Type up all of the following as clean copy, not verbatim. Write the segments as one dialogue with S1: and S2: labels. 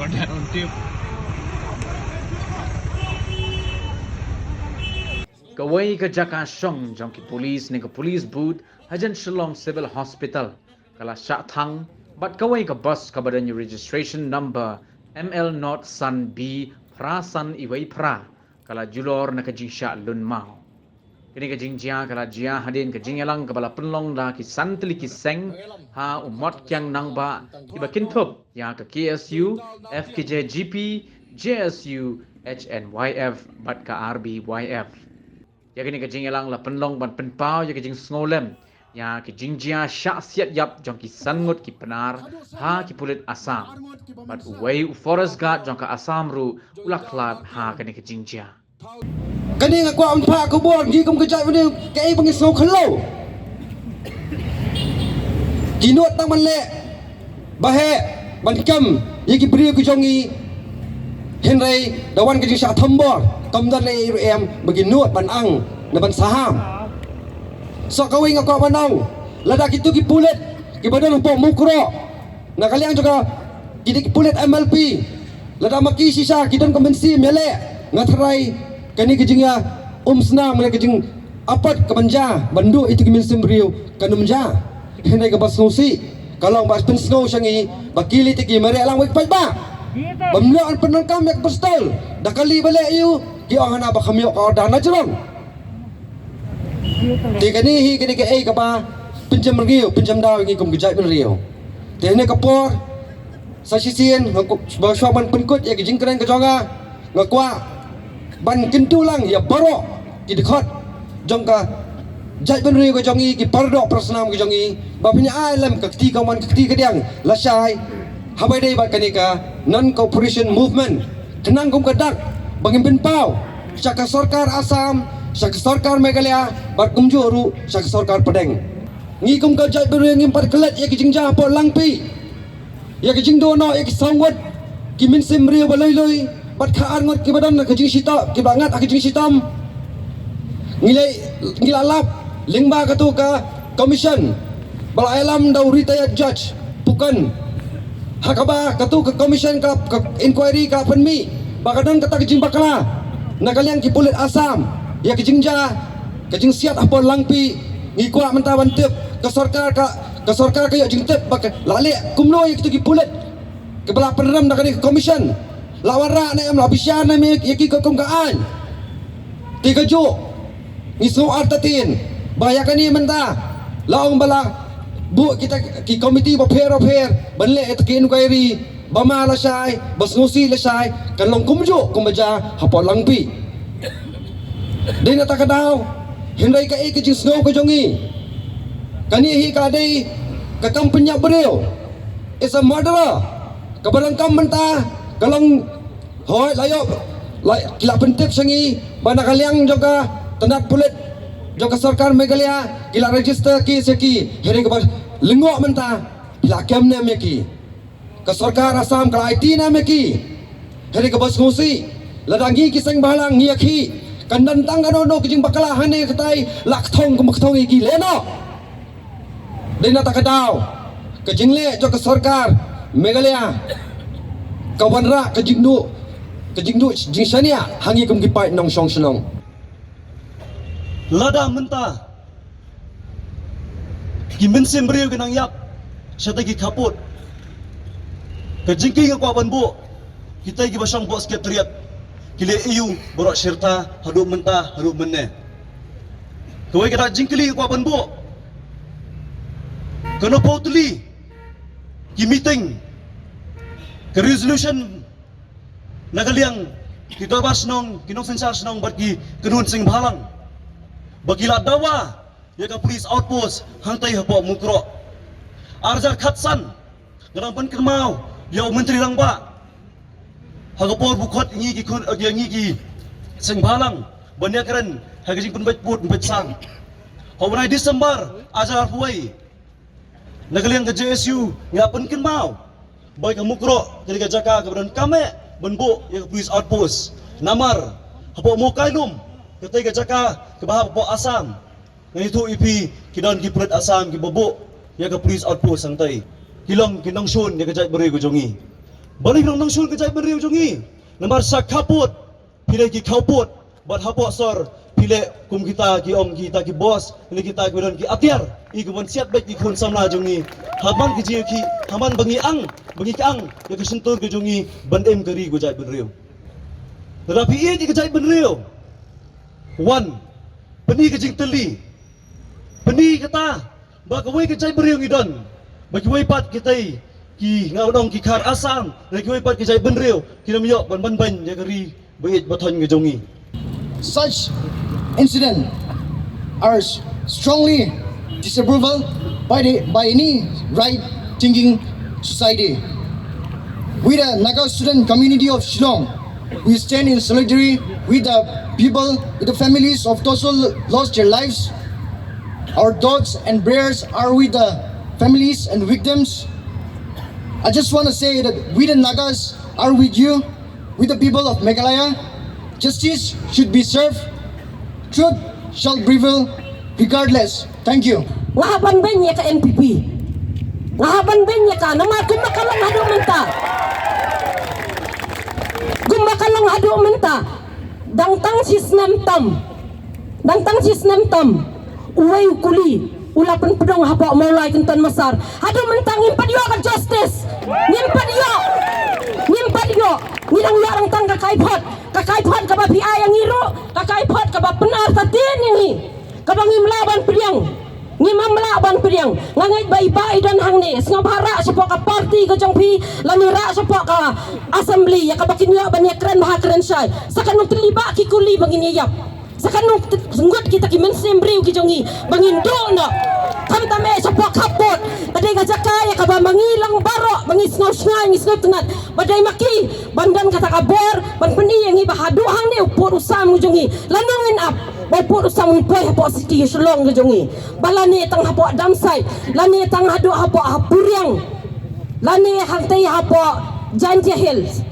S1: recorded on tape.
S2: Kawai ke jaka shong jong ki police ni ke police booth hajan Shillong Civil Hospital kala syak thang bat kawai ke bus ka badan registration number ML0 Sun B pra Sun Iwai pra kala julor na ke jing syak lun mau kini ke jing jia kala jia hadin ke jing yalang ke bala penlong da ki santli ki seng ha umot kyang nang ba ki bakin thup ya ke KSU FKJ GP JSU HNYF bat ka RBYF ya kini ke jing yalang la penlong ban penpau ya ke jing snolem ya ke jing jia syak siat yap jong ki sangut ki penar ha ki pulit asam bat uwei u forest guard jong ka asam ru ulaklat ha kini ke jing jia
S3: kani nga kwa ampa ko bon gi kum kejai bani kai bangi snow khalo kinot tang manle bahe ban kam yiki bri ku jongi henry dawan ke jisa thambor kamdan le em bagi nuot ban ang na ban saham so kawing nga kwa banong lada kitu ki pulet ki badan po mukro na kaliang juga ki pulet MLP lada maki sisa kidan komensi mele ngatrai kani kejingnya senang mereka kejing apat kebanja bandu itu kimin sembriu kanu menja henai ke bas ngosi kalau bas pen snow sangi bakili tiki mari alang wik ba bamlaan penangkam yak pistol dakali balik you ki angana ba khamyo ka dana jerong tikani hi kani ke ka ba pinjam riu pinjam daw ngi kum gejai ben riu tene kapor sa sisien ba swaman penkut ya kejing keren ke jonga ngakwa ban kentulang ya baro ki dekat jongka jai benri ko jongi ki pardo prasnam ko jongi bapinya alam kakti kawan kakti kediang lasai habai dei bat kanika non cooperation movement kenang kum kadak bangin pau syaka sarkar Assam syaka sarkar Meghalaya bat kumjuru syaka sarkar Padang ngi kum ka jai benri ngi pat kelet ya ki jingja po langpi ya ki jingdono ya ki sangwat ki min simri baloi bat khaan ngot ki badan ke jing sita ki bangat ke jing sitam ngilalap lingba katu ka commission bala alam da retired judge bukan hakaba katu ke commission ka inquiry ka penmi bakadan kata ke jing bakala na kalian ki pulit Assam ya ke jingja ke jing siat apa langpi ngi kwa menta bantep ke sarkar ka ya jing tep bak lale kumno ya ki pulit ke bala penram da ke commission lawara na em labisyan na mi yaki ko kaan tiga jo ngiso artatin bayakan ni menta laong bala bu kita ki komiti ba fair banle et ki inquiry bama la sai basnusi la sai kan long kumjo kumbaja hapon langpi dei na takadaw hindai ka ik jing snow ko jongi kani hi ka dei ka kampanya breu is a murderer kabarang kam menta kalong hoi layo kila pentip sangi bana kaliang juga tenat pulit juga sarkar Meghalaya kila register ki seki heri ke lengok menta kila kem ne meki ke sarkar Assam kala IT na meki heri ke bas ngusi ladangi kiseng balang ngiyaki kandan tangga no kijing bakala hane ketai lak thong ke makthong iki leno dena takadaw kijing le juga sarkar Meghalaya kawan ra kejingdu jingsania hangi kum kipai nong song senong
S4: lada menta ki mensim beriu kenang yap syatagi kaput kejingki ngakwa banbu kita gi basang bo sekretariat kile EU borok serta hadu menta hadu menne kawai kita jingkili ngakwa banbu kono potli ki meeting ke resolution nagaliang kita bas nong kinong sensas nong bagi kenun sing balang bagi dawa ya ka police outpost hangtai hapo mukro arjar khatsan ngarang pan kermau ya menteri lang ba hagapor bukot ngi ki kun ngi ki sing balang banya keren hagajing pun put sang hobrai Desember ajar huai nagaliang ke JSU ngapan kermau boy kamu kro ketika jaka kemudian kami benbuk yang police outpost namar hapo mo kailum ketika jaka ke bahap po Assam ngan itu ipi kidan ki pulit Assam ki bobok ya ke police outpost santai hilong kinong sun ya kejat beri ko jongi balik nang sul ke jai benriu jongi namar sak kaput pile ki kaput bat hapok sor pile kum kita ki om kita ki bos ini kita ki don ki atiar i guman siat baik ki kun samla jongi haman ki ji ki haman bangi ang ya ki sentur ke jongi bandem keri go jai benriu tetapi ia ki jai benriu one peni ke jing teli peni kata ba kawai ke jai benriu ngidon ba ki wai pat kitai ki ngau dong ki khar asam le ki wai pat ki jai benriu ki nam yo ban ban ya keri bait bathon ke jongi.
S1: Such incidents are strongly disapproved by any right-thinking society. We the Naga student community of Shillong, we stand in solidarity with the people, with the families of those who lost their lives. Our thoughts and prayers are with the families and victims. I just want to say that we the Nagas are with you, with the people of Meghalaya. Justice should be served. Truth shall prevail regardless. Thank you.
S5: Ngahaban ba niya ka NPP? Ngahaban ba niya ka? Gumakalong hado menta. Gumakalong hado menta. Dangtang sisnam tam. Uway kuli. Ulapan pedong hapa maulay kentan masar. Hado mentang ngimpat yo ka justice. Ngimpat yo. Nidang yarang tang kakaipot ka ba PI yang iro, kakaipot ka ba penar tatin yang hi. Ka ba ngimlaban pediang. Ngangait ba iba dan hang ni. Sngab hara sa po ka party ka jong pi, lanira sa po ka assembly ya ka ba kinyo ba niya kren mahakren siya. Sa kanong tiliba ki kuli banginiyap. Sa kanong senggut kita ki mensembriu ki jongi bangindo no. Kami tame sa po kapot. Badai ka jakaya ka ba mangilang baro, mangisngaw tunat. Badai maki bandan kata kabor, ban peni yang iba haduhang ni upur usam jongi. Lanungin up. Upur usam poy hapo siti Shillong jongi. Balani tang hapo damsai, lani tang hadu hapo hapuriang. Lani hangtai hapo Jantia Hills.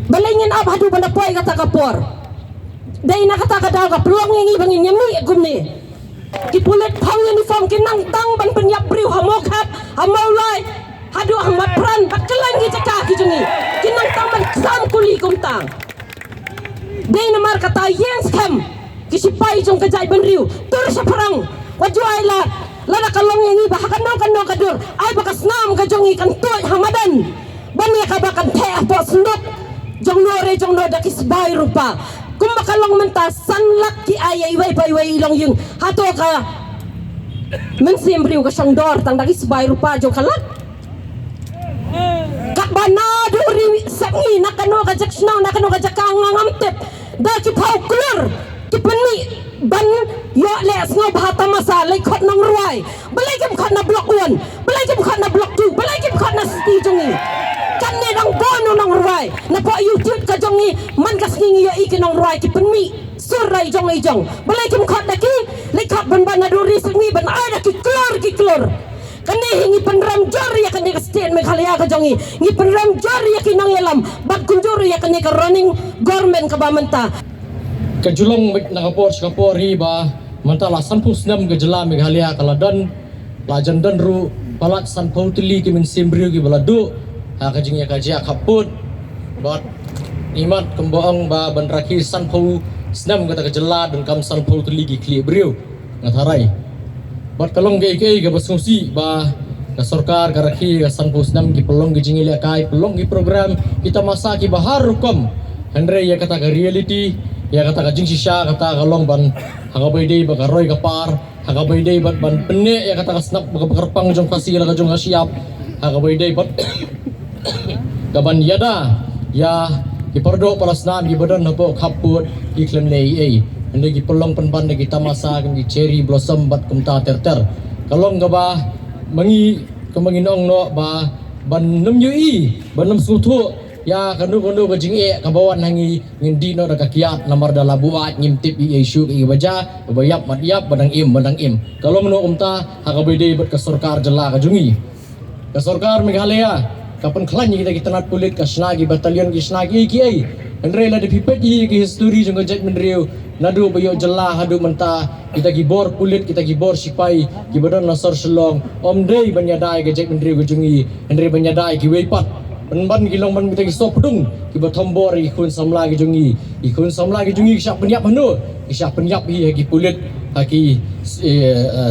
S5: Balingin up hadu banda poy kata kapor. Dai na kata kadaw ka peluang yang ibangin nyami gumni. Kipulit pang uniform kinang tang ban penyap briu hamokap hamaulai hadu hamat peran bakalan ki cakak ki jungi kinang tang ban sam kuli kumtang dei namar kata yang scam kisipai jong kajai benriu tur sa perang wajuai la kalong yang iba hakan no kadur ai bakas nam ka jongi kan tuai hamadan bani ka bakan te apo sundut jong no dakis bai rupa kumakalong menta sanlak ki ayay way ilong yung hato ka mensimbriu ka siyang dor tang dagis bay rupa jo kalat kabanado ri sangi nakano ka jaksnaw nakano ka jakang ngamtep da ki pauklur ki pani ban yo les ngo bahata masa lay khot nang ruai balay kim khot na block 1 balay kim khot na block 2 balay kim khot na city jongi kanne dang bono nang ruai na po YouTube ka jongi man kas ngi yo iki nang ruai ki penmi surai jong balay kim khot na ki lay khot ban na duri sangi ban ada ki klor kanne hingi penram jor ya kanne ka state Meghalaya ka jongi ngi penram jor ya ki nang yalam bag kunjur ya kanne ka running government ka bamanta
S6: kajulong nakapor kapori ba mantala sampung senam gejala Meghalaya kaladan lajan dan ru palat san pautili ki men simbriu ki baladu ha kajing ya kajia kaput bat imat kemboong ba banraki san pau senam kata gejala dan kam san pautili ki kli briu ngatarai bat kalong ge ga basungsi ba ka sarkar karaki ka san pau senam ki pelong gejing ile kai pelong ki program kita masa ki bahar hukum Andre ya kata ka reality ya kata ka jing sisha kata ka long ban hagabai dei baka roy ka par hagabai dei ban penne ya kata ka snap baka bakarpang jong kasila ka jong siap hagabai dei bat kaban yada ya ipardo palasnan gi badan hapo kaput iklan lei ande gi pelong penpan gi tamasa gi cherry blossom bat kumta terter kalong ga ba mangi kemanginong no ba ban nem yui ban nem sutu ya kanu ka jing kabawan hangi ngindi no ka kiat namar dala buat ngimtip i isu i baja bayap madiap badang im kalau menu umta hakabede bet ka sarkar jela ka jungi ka sarkar Meghalaya kapan klan kita nat pulit ka snagi batalion ki snagi ki ai andre la de pipet hi ki history jong jet menriu nadu bayo jela hadu menta kita gibor pulit kita gibor sipai ki badan nasar Shillong om dei banyadai ka jet menriu ka jungi andre banyadai ki weipat penban gilong man kita stop dung kiba tombor ikun samla ki jungi kisah penyap hi pulit haki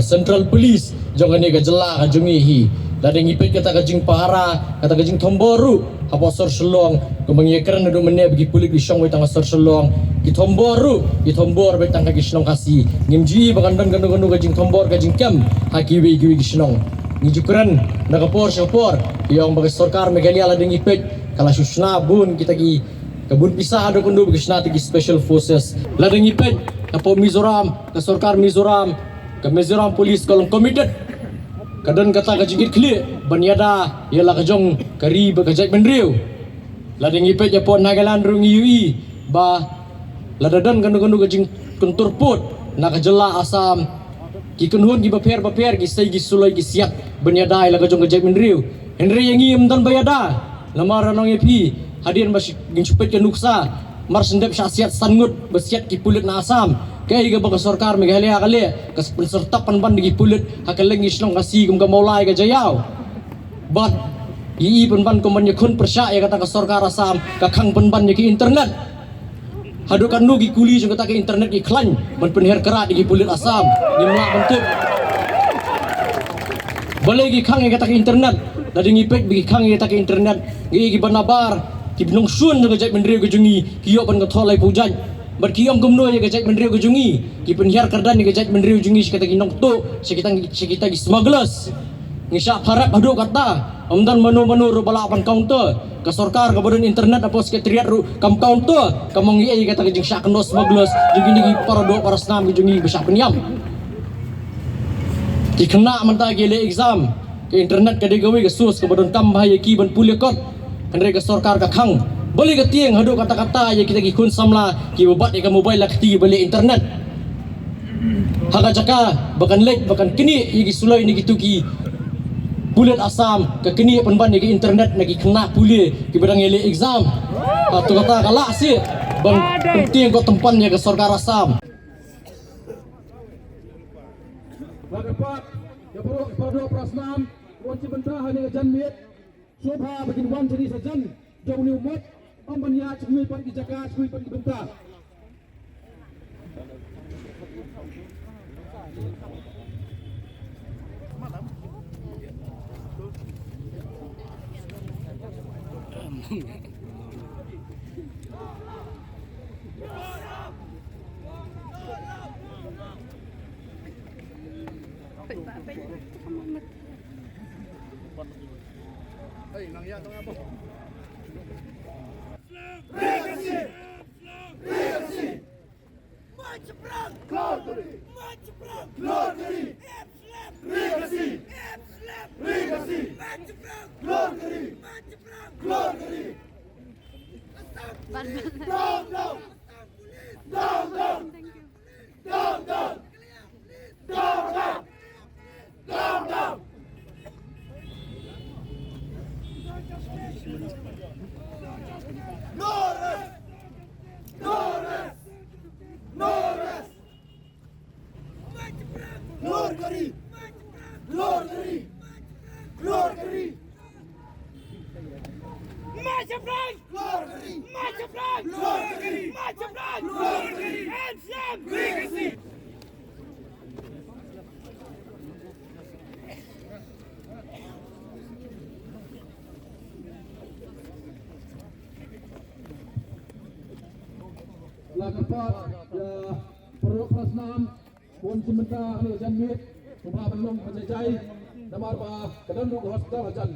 S6: central police jangan ni ka jela ka jungi hi ladang ipet kata ka jing pahara kata ka jing tomboru apa sor selong kemangyekeran adu mene bagi pulit di syong tang sor selong ki tombor be tang ka gisnong kasi ngimji bagandan ganu ka jing tombor ka jing kam haki we gisnong ni jukuran nakapor syapor yang bagi sarkar megalia ladang ipet kala susna bun kita ki kabun pisah ada kundu bagi susna ti special forces ladang ipet apa Mizoram ka sarkar Mizoram ka Mizoram police kolong committed kadan kata ka jingit clear banyada ialah kajong kari bakajak menriu ladang ipet ya pon Nagaland rung UI ba ladadan gandu ka jing kuntur put nak jela asam ki kunhun ki baper ki sai ki sulai ki siap banyada ialah kajong kajak menriu Henry yang ngiem dan bayada lamaran nong epi hadian masih gincupet ke nuksa mar sendep syasiat sangut besiat ki pulit na asam kaya higa baka sarkar Meghalaya kali kas penserta panban di pulit hakaleng islong kasi kum ka maulai ka jayaw but ii panban kuman yakun persya ya kata ka sarkar asam ka khang panban ki internet hadukan nu ki kuli jung kata ka internet ki klan man penher kerat di pulit asam nimla bentuk balai ki khang ya kata ka internet dading ipek bagi khang ya kata ka internet gi banabar ki binong sun nga jai menri ka jungi kiyo pan ka tholai pujan bar kiyom gumno ya gajak menriu gujungi ki penhiar kardan ya gajak menriu jungi sikata ginong to sikita gi smugglers ngisya harap hadu kata amdan manu ro balapan counter ka sarkar ka badan internet apa sekretariat ru kam counter kamong iya kata gajing syak no smugglers jungi gi para snam gujungi besyak penyam ki kena manta gele exam ke internet ka degawi ka sus ka badan kam bahaya ki ban pulikot henry ka sarkar ka khang boleh ke tiang hadu kata-kata ya kita gikun samla ki babat ya mobile lah keti balik internet haga jaka bahkan lek bahkan kini ya sulai ni gitu ki bulat asam ke kini penban ya internet lagi kena pulih ki badang ele exam tu kata kalak si bang penting kau tempan ya ke sarkar asam
S3: Dapat ya pada prasnam wanci bentah hanya janmit shobha begin wan jadi sajan jauh ni umat Ambanya cekui pan ki jaka cekui pan ki bentah Lakapat ya perlu prasnam pun sementara ni janmit rumah belum penjajai namar ba kedan hospital ajan